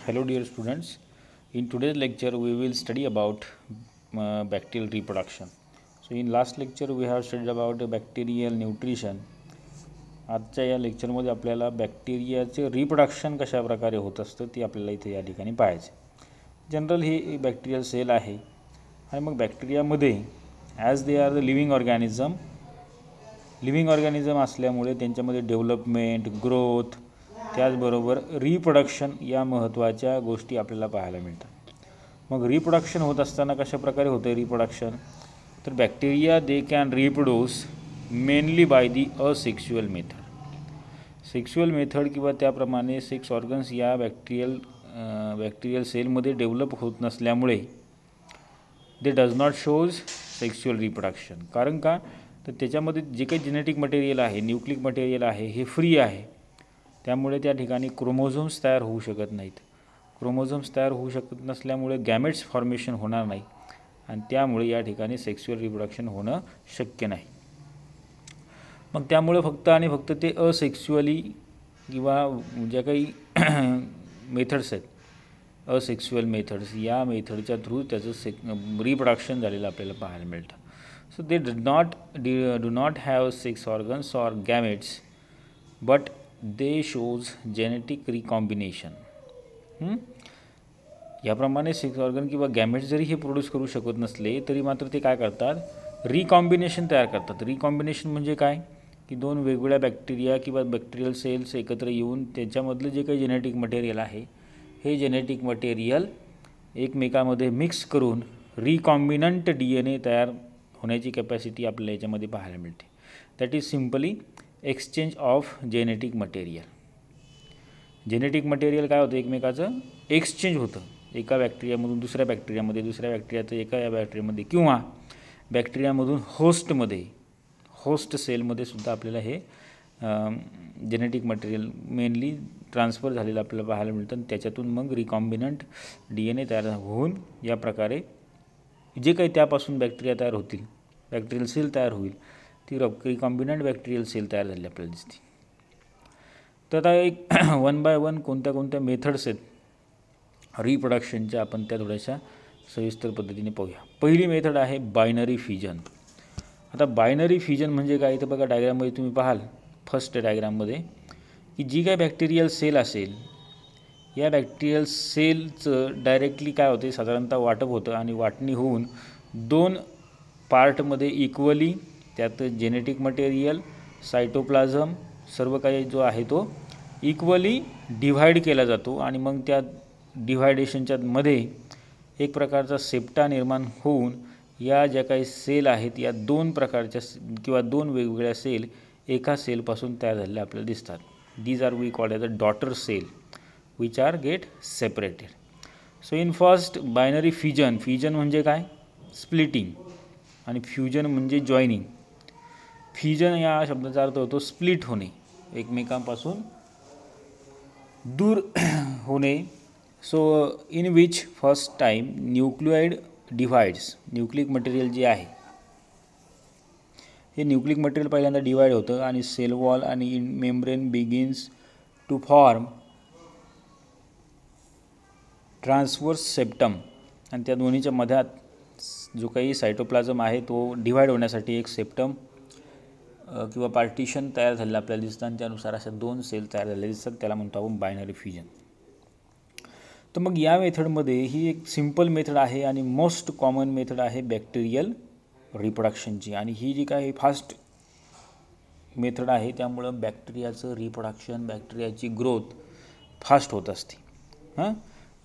Hello dear students, in today's lecture we will study about bacterial reproduction. So in last lecture we have studied about bacterial nutrition. आजच्या या लेक्चरमध्ये आपल्याला बॅक्टेरियाचे reproduction कशा प्रकारे होत असतं ते आपल्याला इथे या ठिकाणी पाहायचे. जनरल ही बॅक्टेरियल सेल आहे आणि मग बॅक्टेरियामध्ये as they are the living organism असल्यामुळे त्यांच्यामध्ये डेव्हलपमेंट, ग्रोथ, त्याचबरोबर रिप्रोडक्शन या महत्त्वाच्या गोष्टी आपल्याला पाहायला मिळतात. मग रिप्रोडक्शन होत असताना कशा प्रकारे होते रिप्रोडक्शन, तर bacteria they can reproduce mainly by the asexual method किंवा त्याप्रमाणे सेक्स ऑर्गन्स या बॅक्टेरियल सेलमध्ये डेव्हलप होत नसल्यामुळे दे does not shows sexual reproduction. कारण का, तर त्याच्यामध्ये जे काही जेनेटिक मटेरियल आहे, न्यूक्लिक मटेरियल आहे, हे फ्री आहे. त्यामुळे त्या ठिकाणी क्रोमोझोम्स तयार होऊ शकत नाहीत. क्रोमोझोम्स तयार होऊ शकत नसल्यामुळे गॅमेट्स फॉर्मेशन होणार नाही आणि त्यामुळे या ठिकाणी सेक्शुअल रिप्रोडक्शन होणं शक्य नाही. मग त्यामुळे फक्त आणि फक्त ते असेक्शुअली किंवा ज्या काही मेथड्स आहेत, असेक्शुअल मेथड्स, या मेथडच्या थ्रू त्याचं रिप्रोडक्शन झालेलं आपल्याला पाहायला मिळतं. So they do not have sex organs or gametes but they shows genetic recombination. याप्रमाणे सेक्स ऑर्गन किंवा गॅमेट्स जरी हे प्रोड्यूस करू शकत नसले तरी मात्र ते काय करतात, रिकॉम्बिनेशन तयार करतात. रिकॉम्बिनेशन म्हणजे काय, की दोन वेगवेगळ्या बॅक्टेरिया किंवा बॅक्टेरियल सेल्स एकत्र येऊन त्याच्यामधलं जे काही जेनेटिक मटेरियल आहे हे जेनेटिक मटेरियल एकमेकामध्ये मिक्स करून रिकॉम्बिनंट DNA तयार होण्याची कॅपॅसिटी आपल्याला याच्यामध्ये पाहायला मिळते. That is simply exchange of genetic material. Genetic material काय होतं, एकमेकाचं एक्सचेंज होतं. एका बॅक्टेरियामधून दुसऱ्या बॅक्टेरियामध्ये, दुसऱ्या बॅक्टेरियाचं एका या बॅक्टेरियामध्ये, किंवा बॅक्टेरियामधून होस्ट सेलमध्ये सुद्धा आपल्याला हे जेनेटिक मटेरियल मेनली ट्रान्सफर झालेलं आपल्याला पाहायला मिळतं. आणि त्याच्यातून मग रिकॉम्बिनंट DNA तयार होऊन या प्रकारे जे काही त्यापासून बॅक्टेरिया तयार होतील, बॅक्टेरियल सेल तयार होईल, ती रिकॉम्बिनंट बॅक्टेरियल सेल तयार झालेली आपल्याला दिसते. तर आता एक वन बाय वन कोणत्या मेथड्स आहेत रिप्रोडक्शनच्या, आपण त्या थोड्याशा सविस्तर पद्धतीने पाहूया. पहिली मेथड आहे बायनरी फ्युजन. आता बायनरी फ्युजन म्हणजे काय, तर बघा डायग्राममध्ये तुम्ही पाहाल, फर्स्ट डायग्राममध्ये, की जी काय बॅक्टेरियल सेल असेल या बॅक्टेरियल सेलचं डायरेक्टली काय होते, साधारणतः वाटप होतं आणि वाटणी होऊन दोन पार्टमध्ये इक्वली त्यात जेनेटिक मटेरियल, सायटोप्लाझम, सर्व काही जो आहे तो इक्वली डिव्हाइड केला जातो. आणि मग त्या डिव्हायडेशनच्या मध्ये एक प्रकारचा सेप्टा निर्माण होऊन या ज्या काही सेल आहेत या दोन प्रकारच्या किंवा दोन वेगवेगळ्या सेल एका सेलपासून तयार झालेल्या आपल्याला दिसतात. These are we called as a daughter cell which are get separated. So in first binary fusion म्हणजे काय, स्प्लिटिंग, आणि फ्युजन म्हणजे जॉईनिंग. फ्युजन या शब्दाचा अर्थ होतो स्प्लिट होणे, एकमेकांपासून दूर होणे. So in which first time nucleoid divides, nucleic material जे आहे हे न्यूक्लिक मटेरियल पहिल्यांदा डिवाइड होतं आणि सेल वॉल आणि membrane begins to form transverse septum. आणि त्या दोन्हीच्या मध्यात जो काही सायटोप्लाझम आहे तो डिव्हाइड होण्यासाठी एक सेप्टम किंवा पार्टिशन तयार झालेलं आपल्याला दिसतं आणि त्यानुसार अशा दोन सेल तयार झालेले दिसतात. त्याला म्हणतो आपण बायनरी फ्युजन. तर मग या मेथडमध्ये ही एक सिम्पल मेथड आहे आणि मोस्ट कॉमन मेथड आहे बॅक्टेरियल रिप्रोडक्शनची. आणि ही जी काही फास्ट मेथड आहे त्यामुळं बॅक्टेरियाचं रिप्रोडक्शन, बॅक्टेरियाची ग्रोथ फास्ट होत असते.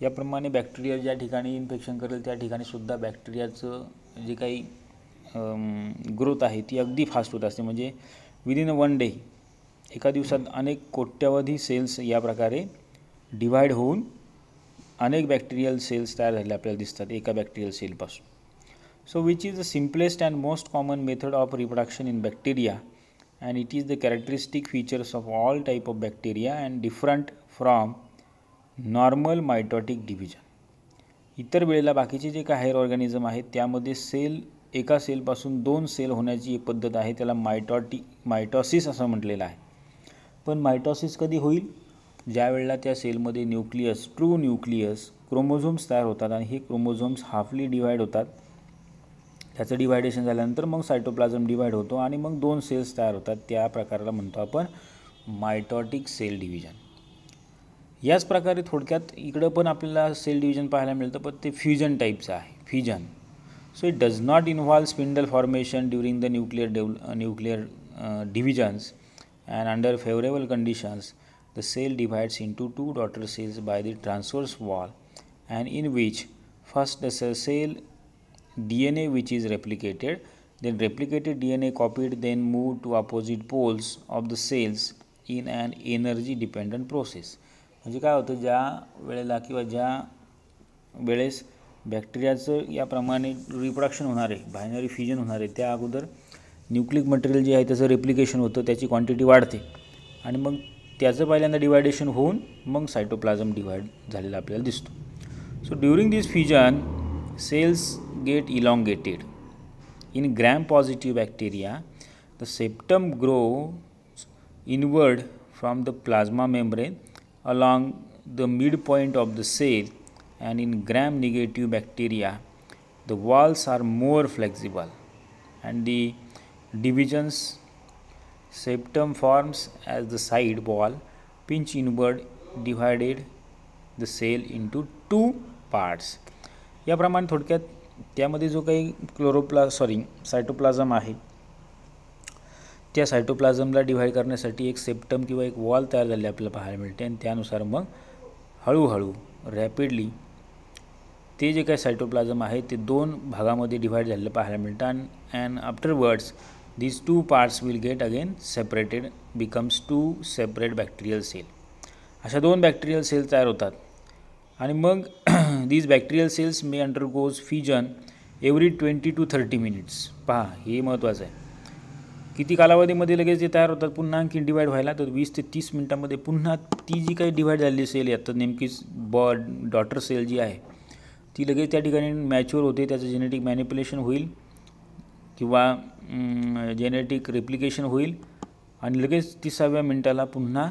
याप्रमाणे बॅक्टेरिया ज्या ठिकाणी इन्फेक्शन करेल त्या ठिकाणी सुद्धा बॅक्टेरियाचं जे काही ग्रोथ आहे ती अगदी फास्ट होत असते. म्हणजे विदिन वन डे, एका दिवसात अनेक कोट्यावधी सेल्स या प्रकारे डिव्हाइड होऊन अनेक बॅक्टेरियल सेल्स तयार झालेले आपल्याला दिसतात एका बॅक्टेरियल सेलपासून. So which is the simplest and most common method of reproduction in bacteria and it is the characteristic features of all type of bacteria and different from normal mitotic division. इतर वेळेला बाकीचे जे काही higher organism आहेत त्यामध्ये एका सेलपासून दोन sale होण्याची एक पद्धत आहे, त्याला मायटॉसिस असं म्हटलेलं आहे. पण मायटॉसिस कधी होईल, ज्या वेळेला त्या सेलमध्ये न्यूक्लियस, ट्रू न्यूक्लियस, क्रोमोझोम्स तयार होतात आणि हे क्रोमोझोम्स हाफली डिवाईड होतात. त्याचं डिवायडेशन झाल्यानंतर मग सायटोप्लाझम डिवाईड होतो आणि मग 2 सेल्स तयार होतात. त्या प्रकाराला म्हणतो आपण मायटॉटिक सेल डिव्हिजन. याच प्रकारे थोडक्यात इकडं पण आपल्याला सेल डिव्हिजन पाहायला मिळतं, पण ते फ्युजन टाईपचं आहे, fusion. So it does not involve spindle formation during the nuclear divisions, and under favorable conditions the cell divides into 2 daughter cells by the transverse wall, and in which first the cell DNA which is replicated, then replicated DNA copied, then moved to opposite poles of the cells in an energy dependent process. म्हणजे काय होतं, ज्या वेळेला किंवा ज्या वेळेस बॅक्टेरियाचं याप्रमाणे reproduction होणार आहे, बायनरी फ्युजन होणार आहे, त्या अगोदर न्यूक्लिक मटेरियल जे आहे त्याचं रेप्लिकेशन होतं, त्याची क्वांटिटी वाढते आणि मग त्याचं पहिल्यांदा डिवायडेशन होऊन मग सायटोप्लाझम डिवाइड झालेला आपल्याला दिसतो. So during this fusion cells get elongated. In Gram positive bacteria the septum grows inward from the plasma membrane along the midpoint of the cell, and in gram negative bacteria the walls are more flexible and the divisions septum forms as the side wall pinch inward divided the cell into 2 parts. याप्रमाणे थोडक्यात त्यामध्ये जो काही cytoplasm आहे त्या सायटोप्लाझमला divide करण्यासाठी एक septum किंवा एक वॉल तयार झाले आपल्याला पाहायला मिळते आणि त्यानुसार मग हळूहळू रॅपिडली ते जे काही सायटोप्लाझम आहे ते 2 भागामध्ये डिव्हाइड झालेलं पाहायला मिळतं. And afterwards these 2 parts will get again separated, becomes 2 separate bacterial cell. अशा 2 बॅक्टेरियल सेल तयार होतात आणि मग these bacterial cells may undergoes fusion every 20 to 30 minutes. पहा, हे महत्त्वाचं आहे. किती कालावधीमध्ये लगेच ते तयार होतात पुन्हा आणखी डिवाईड व्हायला, तर 20 ते 30 मिनिटांमध्ये पुन्हा ती जी काही डिवाईड झालेली सेल आहे, तर नेमकीच डॉटर सेल जी आहे ती लगेच त्या ठिकाणी मॅच्युअर होते, त्याचं जेनेटिक मॅनिप्युलेशन होईल किंवा जेनेटिक रेप्लिकेशन होईल आणि लगेच 30व्या मिनिटाला पुन्हा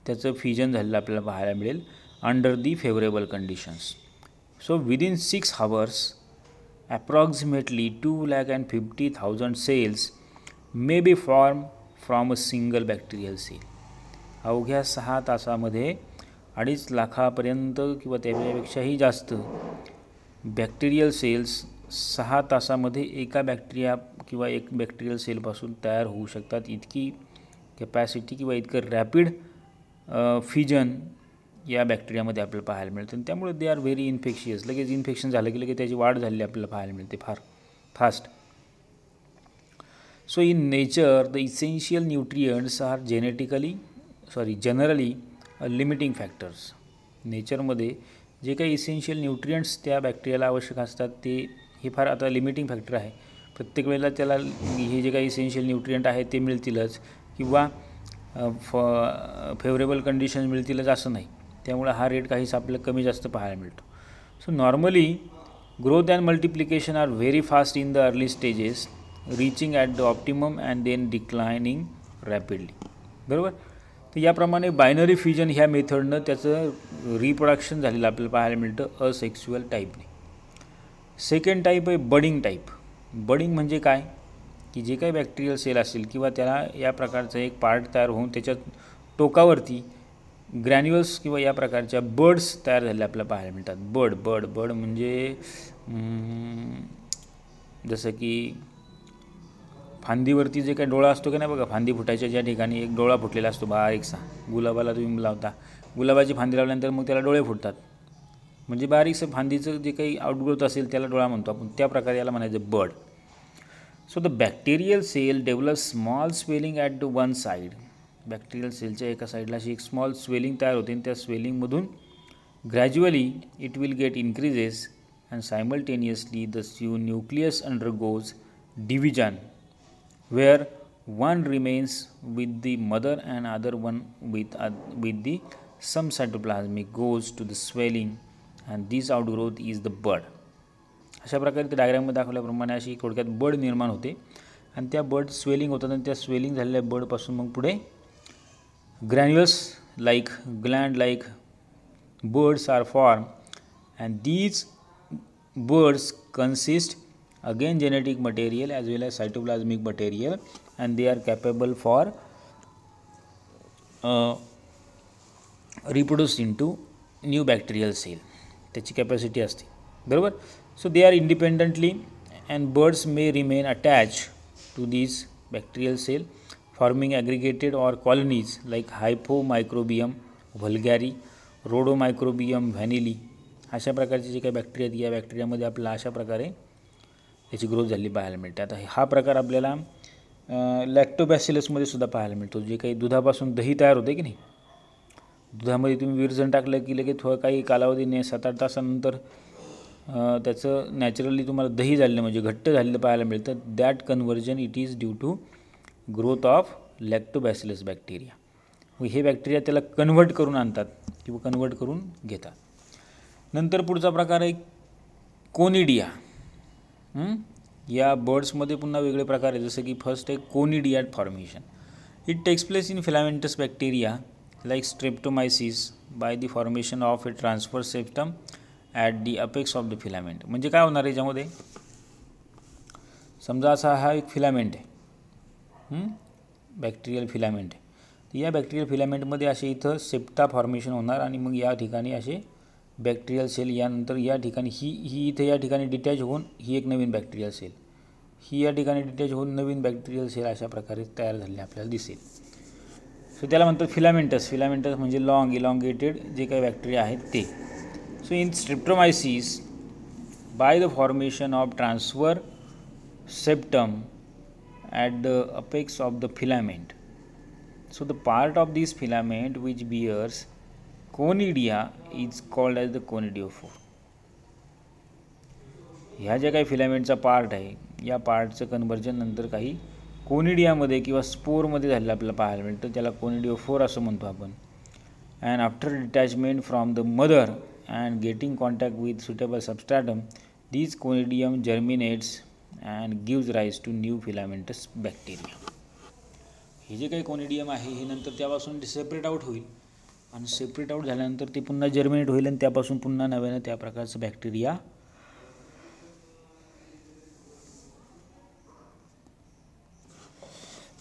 त्याचं फ्युजन झालेलं आपल्याला पाहायला मिळेल under the favourable conditions. So within 6 hours approximately 250,000 cells may be formed from a single bacterial cell. अवघ्या 6 तासामध्ये 2.5 लाखापर्यंत किंवा त्यापेक्षाही जास्त बॅक्टेरियल सेल्स 6 तासामध्ये एका बॅक्टेरिया किंवा एक बॅक्टेरियल सेलपासून तयार होऊ शकतात. इतकी कॅपॅसिटी किंवा इतकं रॅपिड फ्युजन या बॅक्टेरियामध्ये आपल्याला पाहायला मिळतं आणि त्यामुळे दे आर व्हेरी इन्फेक्शियस. लगेच इन्फेक्शन झालं की लगेच त्याची वाढ झालेली आपल्याला पाहायला मिळते फार fast. So in nature the essential nutrients are generally limiting factors. नेचरमध्ये जे काही इसेन्शियल न्यूट्रियंट्स त्या बॅक्टेरियाला आवश्यक असतात ते हे फार आता लिमिटिंग फॅक्टर आहे. प्रत्येक वेळेला त्याला हे जे काही इसेन्शियल न्यूट्रियंट आहे ते मिळतीलच किंवा फेवरेबल कंडिशन मिळतीलच असं नाही. त्यामुळे हा रेट काहीच आपल्याला कमी जास्त पाहायला मिळतो. So normally growth and multiplication are very fast in the early stages, reaching at the optimum and then declining rapidly. बरोबर. तर याप्रमाणे बायनरी फ्युजन ह्या मेथडनं त्याचं रिप्रोडक्शन झालेलं आपल्याला पाहायला मिळतं असेक्शुअल टाईपने. सेकंड टाईप आहे बडिंग टाईप. बडिंग म्हणजे काय की जे काही बॅक्टेरियल सेल असेल किंवा त्याला या प्रकारचं एक पार्ट तयार होऊन त्याच्या टोकावरती ग्रॅन्युअल्स किंवा या प्रकारच्या बर्ड्स तयार झालेल्या आपल्याला पाहायला मिळतात. बर्ड म्हणजे जसं की फांदीवरती जे काही डोळा असतो की नाही बघा, फांदी फुटायच्या ज्या ठिकाणी एक डोळा फुटलेला असतो बारीकसा. गुलाबाला तुम्ही लावता, गुलाबाची फांदी लावल्यानंतर मग त्याला डोळे फुटतात, म्हणजे बारीकसं फांदीचं जे काही आउटग्रोथ असेल त्याला डोळा म्हणतो आपण. त्या प्रकारे याला म्हणायचं bud. So the bacterial cell develop small swelling at the one side. Bacterial सेलच्या एका साईडला अशी एक स्मॉल स्वेलिंग तयार होते आणि त्या स्वेलिंगमधून gradually it will get increases and simultaneously the nucleus undergoes division where one remains with the mother and other one with the some cytoplasmic goes to the swelling and this outgrowth is the bud. अशा प्रकारे त्या डायग्राममध्ये दाखवल्याप्रमाणे अशी थोडक्यात बड निर्माण होते आणि त्या बड स्वेलिंग होतात आणि त्या स्वेलिंग झालेल्या बडपासून मग पुढे granules like gland like buds are formed, and these buds consist again genetic material as well as cytoplasmic material, and they are capable for reproduce into new bacterial cell. त्याची capacity असते, बरोबर. So they are independently and birds may remain attach to this bacterial cell forming aggregated or colonies like Hyphomicrobium vulgare, Rhodomicrobium vannielii. अशा प्रकारचे जे काही bacteria आहेत, या बॅक्टेरियामध्ये आपल्याला अशा प्रकारे याची ग्रोथ झाली पाहायला मिळते. आता हा प्रकार आपल्याला लॅक्टोबॅसिलसमध्ये सुद्धा पाहायला मिळतो. जे काही दुधापासून दही तयार होते की नाही, दुधामध्ये तुम्ही विरजण टाकलं की लगेच थोडं काही कालावधीने 7-8 तासानंतर त्याचं नॅचरली तुम्हाला दही झालेलं म्हणजे घट्ट झालेलं पाहायला मिळतं. That conversion it is due to growth of lactobacillus bacteria. मग हे बॅक्टेरिया त्याला कन्व्हर्ट करून आणतात किंवा कन्व्हर्ट करून घेतात. नंतर पुढचा प्रकार आहे कोनिडिया. या बर्ड्समध्ये पुन्हा वेगळे प्रकार आहे, जसं की फर्स्ट आहे conidia formation. It takes place in filamentous bacteria like streptomyces by the formation of a transverse septum at the apex of the filament. म्हणजे काय होणार आहे याच्यामध्ये, समजा असा हा एक फिलामेंट आहे, बॅक्टेरियल फिलामेंट आहे. या बॅक्टेरियल फिलामेंटमध्ये असे इथं सेप्टा फॉर्मेशन होणार आणि मग या ठिकाणी असे बॅक्टेरियल सेल, यानंतर या ठिकाणी ही इथे या ठिकाणी डिटॅच होऊन ही एक नवीन बॅक्टेरियल सेल, ही या ठिकाणी डिटॅच होऊन नवीन बॅक्टेरियल सेल अशा प्रकारे तयार झालेले आपल्याला दिसेल. सो त्याला म्हणतात फिलामेंटस. फिलामेंटस म्हणजे लॉंग इलॉंगेटेड जे काही बॅक्टेरिया आहेत ते. So in Streptomyces by the formation of transfer septum at the apex of the filament. So the part of this filament which bears conidia is called as the conidiophore. ह्या ज्या काही फिलामेंटचा part आहे, या पार्टचं conversion नंतर काही कोनिडियामध्ये किंवा स्पोरमध्ये झालेलं आपल्याला पाहायला मिळतं, त्याला कोनिडिओफोर असं म्हणतो आपण. And after detachment from the mother and getting contact with suitable substratum, these conidium germinates and gives rise to new filamentous bacteria. हे जे काही कोनिडियम आहे हे नंतर त्यापासून सेपरेट आउट होईल आणि सेपरेट आउट झाल्यानंतर ते पुन्हा जर्मिनेट होईल आणि त्यापासून पुन्हा नव्यानं त्या प्रकारचं बॅक्टेरिया.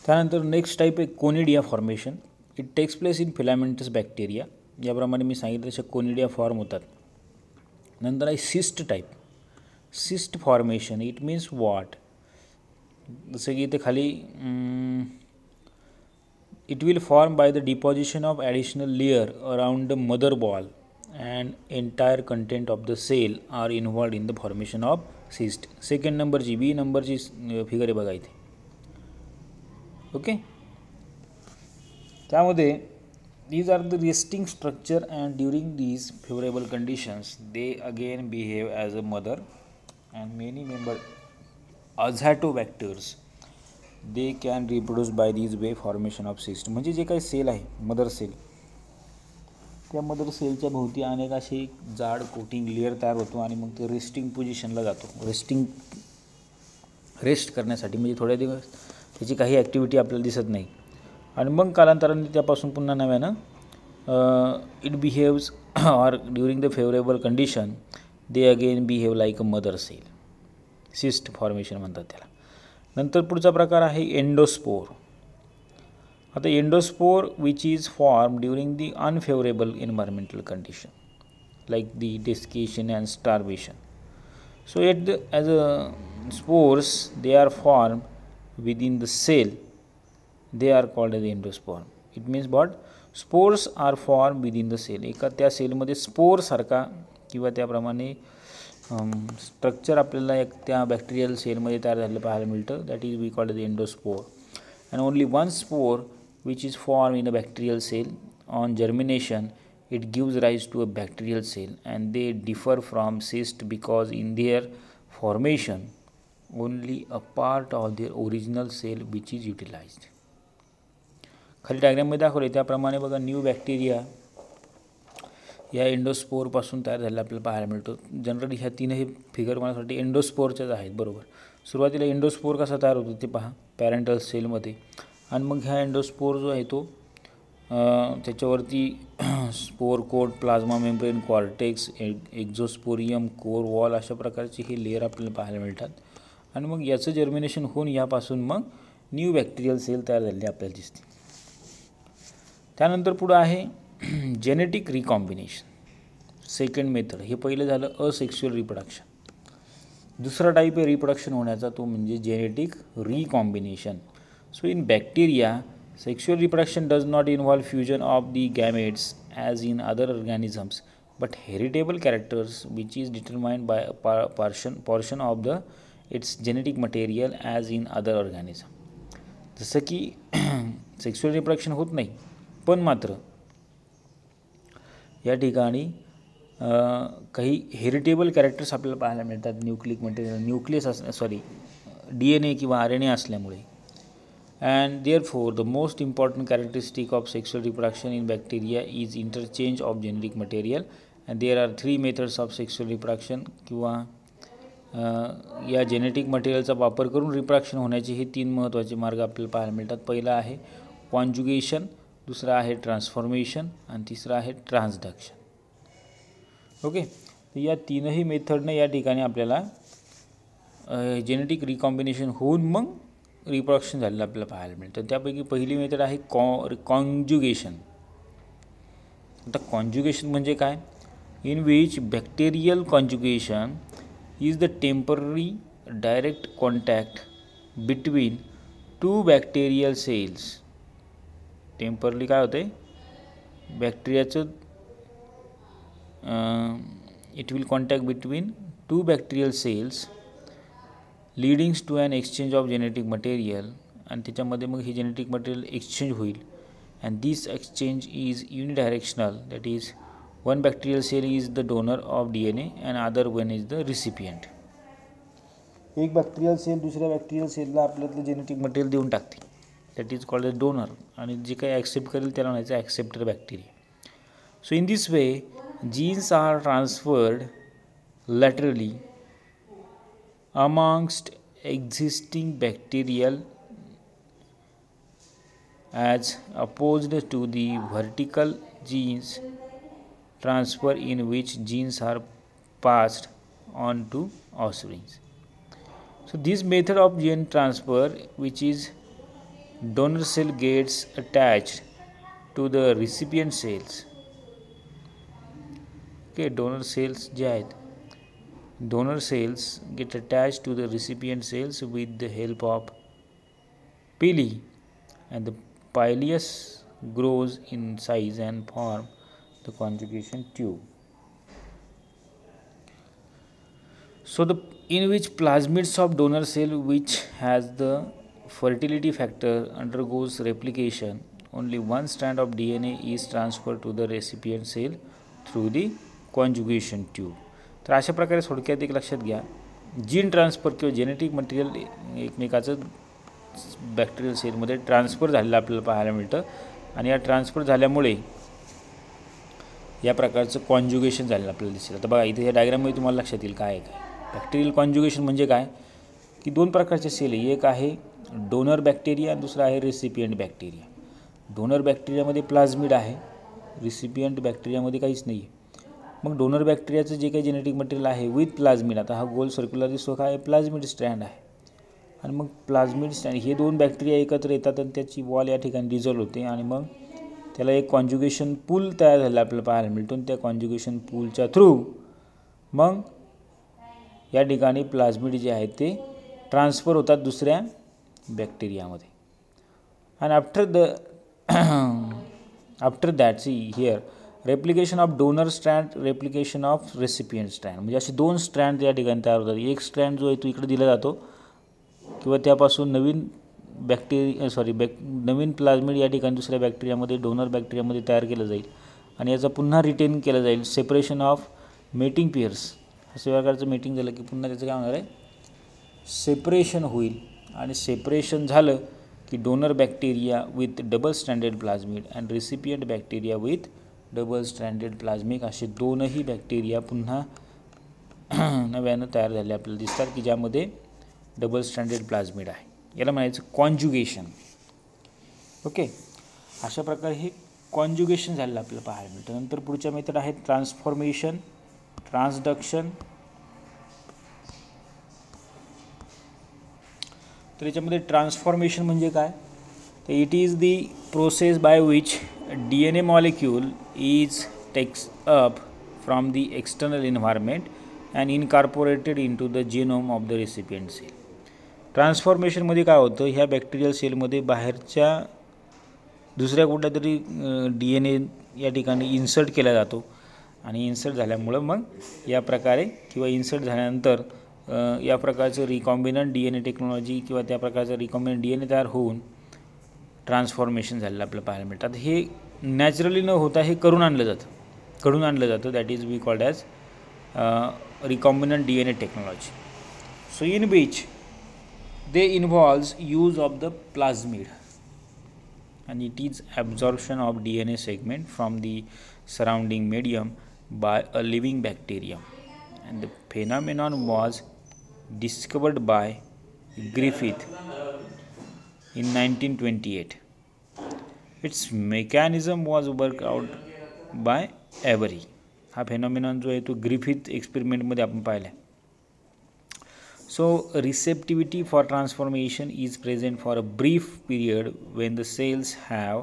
त्यानंतर नेक्स्ट टाईप आहे conidia formation. It takes place in filamentous bacteria. याप्रमाणे मी सांगितलं तसे कोनिडिया फॉर्म होतात. नंतर आहे cyst type. Cyst formation it means what, जसं की इथे खाली it will form by the deposition of additional layer around the mother ball and entire content of the cell are involved in the formation of cyst. Second नंबरची B नंबरची figure आहे बघा इथे. Okay, त्यामध्ये these are the resting structure and during these favorable conditions they again behave as a mother and many member azotobacters they can reproduce by these way formation of cyst. म्हणजे जे काही sale आहे mother sale, त्या mother सेलच्या भोवती अनेक असे जाड कोटिंग लेअर तयार होतो आणि मग ते रेस्टिंग पोझिशनला जातो. रेस्ट करण्यासाठी, म्हणजे थोड्या दिवस त्याची काही ॲक्टिव्हिटी आपल्याला दिसत नाही आणि मग कालांतराने त्यापासून पुन्हा नव्यानं it behaves or during the favourable condition they again behave like a mother cell. Cyst formation म्हणतात त्याला. नंतर पुढचा प्रकार आहे एंडोस्पोर. आता endospore which is form during the unfavourable environmental condition like the desiccation and starvation. So at the as a spores they are form within the cell, they are called as endosperm. It means what? Spores are formed within the cell. एका त्या सेलमध्ये spore सारखा किंवा त्याप्रमाणे structure आपल्याला एक त्या bacterial सेलमध्ये तयार झालेलं पाहायला मिळतं. That is we called the endospore. And only one spore which is form in a bacterial cell on germination it gives rise to a bacterial cell and they differ from cyst because in their formation only a part of their original cell which is utilized. खाली डायग्राममध्ये दाखवले त्याप्रमाणे बघा new bacteria या एंडोस्पोरपासून तयार झालेला आपल्याला पाहायला मिळतो. जनरली ह्या तीनही फिगर माझ्यासाठी एंडोस्पोरच्याच आहेत, बरोबर. सुरुवातीला एंडोस्पोर कसा तयार होतो ते पहा, पॅरेंटल सेलमध्ये, आणि मग ह्या एंडोस्पोर जो आहे तो त्याच्यावरती spore coat, plasma membrane, cortex, exosporium, core wall अशा प्रकारचे हे लेअर आपल्याला पाहायला मिळतात. आणि मग याचं जर्मिनेशन होऊन यापासून मग न्यू बॅक्टेरियल सेल तयार झालेली आपल्याला दिसते. त्यानंतर पुढं आहे जेनेटिक रिकॉम्बिनेशन, सेकंड मेथड. हे पहिलं झालं असेक्शुअल रिप्रोडक्शन. दुसरा टाईप आहे रिप्रोडक्शन होण्याचा, तो म्हणजे genetic recombination. So in bacteria sexual reproduction does not involve fusion of the gametes as in other organisms, but heritable characters which is determined by a portion of the its genetic material as in other organism. जसं की sexual reproduction होत नाही, पण मात्र या ठिकाणी काही heritable characters आपल्याला पाहायला मिळतात. न्यूक्लिक मटेरियल, DNA किंवा RNA असल्यामुळे. And therefore the most important characteristic of sexual reproduction in bacteria is interchange of genetic material, and there are 3 methods of sexual reproduction किंवा या जेनेटिक मटेरियलचा वापर करून रिप्रोडक्शन होण्याचे हे 3 महत्त्वाचे मार्ग आपल्याला पाहायला मिळतात. पहिला आहे कॉन्जुगेशन, दुसरा आहे ट्रान्सफॉर्मेशन आणि तिसरा आहे ट्रान्सडक्शन. ओके, तर या तीनही मेथडने या ठिकाणी आपल्याला जेनेटिक रिकॉम्बिनेशन होऊन मग रिप्रोडक्शन झालेलं आपल्याला पाहायला मिळतं. त्यापैकी पहिली मेथड आहे कॉन्जुगेशन. आता कॉन्जुगेशन म्हणजे काय? In which bacterial conjugation is the temporary direct contact between 2 bacterial cells. Temporary काय होते? बॅक्टेरियाचं it will contact between 2 bacterial cells leadings to an exchange of genetic material. आणि त्याच्यामध्ये मग ही जेनेटिक मटेरियल एक्सचेंज होईल. And this exchange is unidirectional, that is one bacterial cell is the donor of DNA and other one is the recipient. एक bacterial cell दुसऱ्या bacterial सेलला आपल्यातलं genetic material देऊन टाकते, that is called the donor. आणि जे काही accept करेल त्याला म्हणायचं acceptor bacteria. So in this way genes are transferred laterally amongst existing bacterial as opposed to the vertical genes transfer in which genes are passed on to offspring. So this method of gene transfer, which is donor cell gets attached to the recipient cells. Okay, donor cells जे आहेत, donor cells get attached to the recipient cells with the help of pili, and the pilus grows in size and form the conjugation tube. So the in which plasmids of donor cell which has the fertility factor undergoes replication, only one strand of DNA is transferred to the recipient cell through the conjugation tube. तर अशा प्रकारे थोडक्यात एक लक्षात घ्या, gene transfer किंवा genetic material एकमेकाचं bacterial सेलमध्ये transfer झालेलं आपल्याला पाहायला मिळतं. आणि या ट्रान्सफर झाल्यामुळे या प्रकारचं कॉन्जुगेशन झालेलं आपल्याला दिसेल. आता बघा इथे या डायग्राममध्ये तुम्हाला लक्षात येईल काय आहे काय. बॅक्टेरियल कॉन्जुगेशन म्हणजे काय की 2 प्रकारचे सेल आहे, एक आहे डोनर बॅक्टेरिया आणि दुसरा आहे रेसिपियंट बॅक्टेरिया. डोनर बॅक्टेरियामध्ये प्लाझमिड आहे, रिसिपियंट बॅक्टेरियामध्ये काहीच नाही आहे. मग डोनर बॅक्टेरियाचं जे काही जेनेटिक मटेरियल आहे विथ प्लाझमिड, आता हा गोल सर्क्युलर दिसतो काय प्लाझमिड स्ट्रँड आहे. आणि मग प्लाझमिड स्ट्रँड हे 2 बॅक्टेरिया एकत्र येतात आणि त्याची वॉल या ठिकाणी डिझॉल्व होते आणि मग त्याला एक कॉन्जुगेशन पूल तयार झालेला आपल्याला पाहायला मिळतो. आणि त्या कॉन्जुगेशन पूलच्या थ्रू मग या ठिकाणी प्लाझमिड जे आहेत ते ट्रान्सफर होतात दुसऱ्या बॅक्टेरियामध्ये. आणि after that see here replication of donor strand, replication of recipient strand, म्हणजे असे 2 स्ट्रँड या ठिकाणी तयार होतात. एक स्ट्रँड जो आहे तो इकडे दिला जातो किंवा त्यापासून नवीन नवीन प्लाझमिड या ठिकाणी दुसऱ्या बॅक्टेरियामध्ये डोनर बॅक्टेरियामध्ये तयार केलं जाईल आणि याचा पुन्हा रिटेन केलं जाईल. सेपरेशन ऑफ मेटिंग पेअर्स, अशा प्रकारचं मेटिंग झालं की पुन्हा त्याचं काय होणार आहे सेपरेशन होईल. आणि सेपरेशन झालं की donor bacteria with double stranded plasmid and recipient bacteria with double stranded plasmid, असे 2ही बॅक्टेरिया पुन्हा नव्यानं तयार झाले आपल्याला दिसतात की ज्यामध्ये डबल स्ट्रँडेड प्लाझमिड आहे. याला म्हणायचं कॉन्जुगेशन. ओके, अशा प्रकारे हे कॉन्जुगेशन झालेलं आपल्याला पाहायला मिळतं. नंतर पुढच्या मेथड आहेत ट्रान्सफॉर्मेशन, ट्रान्सडक्शन. तर याच्यामध्ये ट्रान्सफॉर्मेशन म्हणजे काय, तर it is the process by which DNA molecule is takes up from the external environment and incorporated into the genome of the recipient cell. ट्रान्सफॉर्मेशनमध्ये काय होतं, ह्या बॅक्टेरियल सेलमध्ये बाहेरच्या दुसऱ्या कुठल्या तरी DNA या ठिकाणी इन्सर्ट केला जातो आणि इन्सर्ट झाल्यामुळं मग या प्रकारे किंवा इन्सर्ट झाल्यानंतर या प्रकारचं रिकॉम्बिनंट DNA टेक्नॉलॉजी किंवा त्या प्रकारचं रिकॉम्बिनंट DNA तयार होऊन ट्रान्सफॉर्मेशन झालेलं आपल्याला पाहायला मिळतं. आता हे नॅचरली न होता हे करून आणलं जातं. That is we called as recombinant DNA technology. So in which they involves use of the plasmid and it is absorption of DNA segment from the surrounding medium by a living bacterium, and the phenomenon was discovered by Griffith in 1928. Its mechanism was worked out by Avery. हा phenomenon जो आहे तो Griffith एक्सपेरिमेंटमध्ये आपण पाहिला आहे. So receptivity for transformation is present for a brief period when the cells have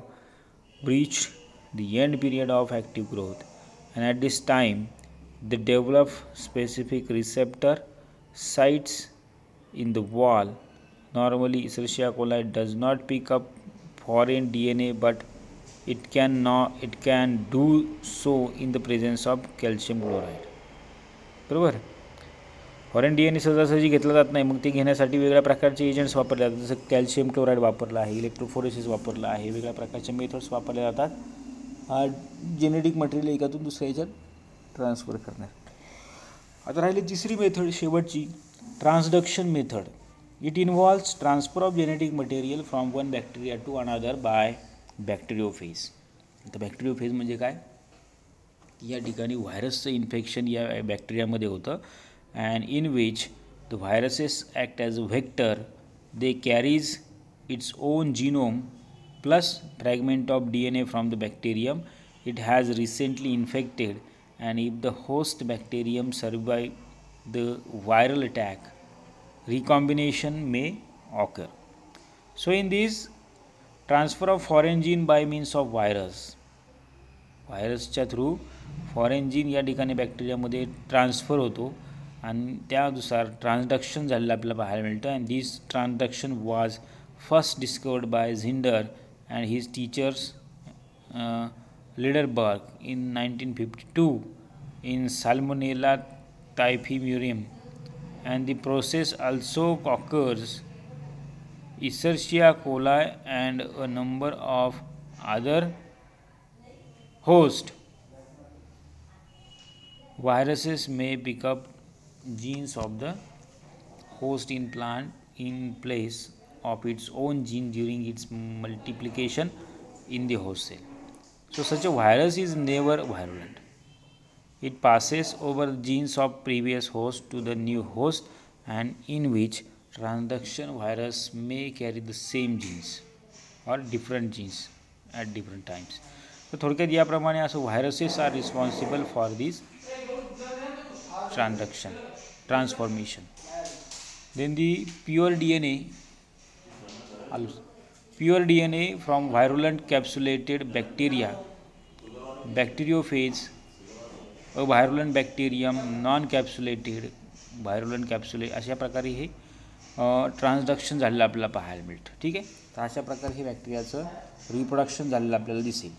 reached the end period of active growth, and at this time they develop specific receptor sites in the wall. Normally Escherichia coli does not pick up foreign DNA, but it can do so in the presence of calcium chloride. बरोबर. Foreign DNA सहजासहजी घेतला जात नाही, मग ते घेण्यासाठी वेगळ्या प्रकारचे एजंट्स वापरले जातात. जसं कॅल्शियम क्लोराईड वापरला आहे, इलेक्ट्रोफोरेसिस वापरला आहे, वेगळ्या प्रकारचे मेथड्स वापरले जातात हा जेनेटिक मटेरियल एकातून दुसऱ्या याच्यात ट्रान्सफर करणार. आता राहिली तिसरी मेथड शेवटची, transduction method. It involves transfer of genetic material from one bacteria to another by bacteriophage. आता बॅक्टेरियोफेज म्हणजे काय, या ठिकाणी व्हायरसचं इन्फेक्शन या बॅक्टेरियामध्ये होतं, and in which the viruses act as a vector. They carries its own genome plus fragment of DNA from the bacterium it has recently infected, and if the host bacterium survive the viral attack, recombination may occur. So in this transfer of foreign gene by means of व्हायरसच्या through foreign gene या ठिकाणी बॅक्टेरियामध्ये transfer होतो आणि त्यानुसार ट्रान्सडक्शन झालेलं आपल्याला पाहायला मिळतं. And this transduction was first discovered by Zinder and his teachers Lederberg in 1952 in Salmonella typhimurium, and the process also occurs Escherichia coli and a number of other host viruses may pick up genes of the host in plant in place of its own gene during its multiplication in the host cell. So such a virus is never virulent. It passes over the genes of previous host to the new host, and in which transduction virus may carry the same genes or different genes at different times. तर थोडक्यात याप्रमाणे असं viruses are responsible for this transformation. Then the pure DNA from virulent capsulated bacteria, bacteriophage, a virulent bacterium, non-capsulated, virulent capsulated, अशा प्रकारे हे ट्रान्सडक्शन झालेलं आपल्याला पाहायला मिळतं. ठीक आहे, तर अशा प्रकारे हे बॅक्टेरियाचं रिप्रोडक्शन झालेलं आपल्याला दिसेल.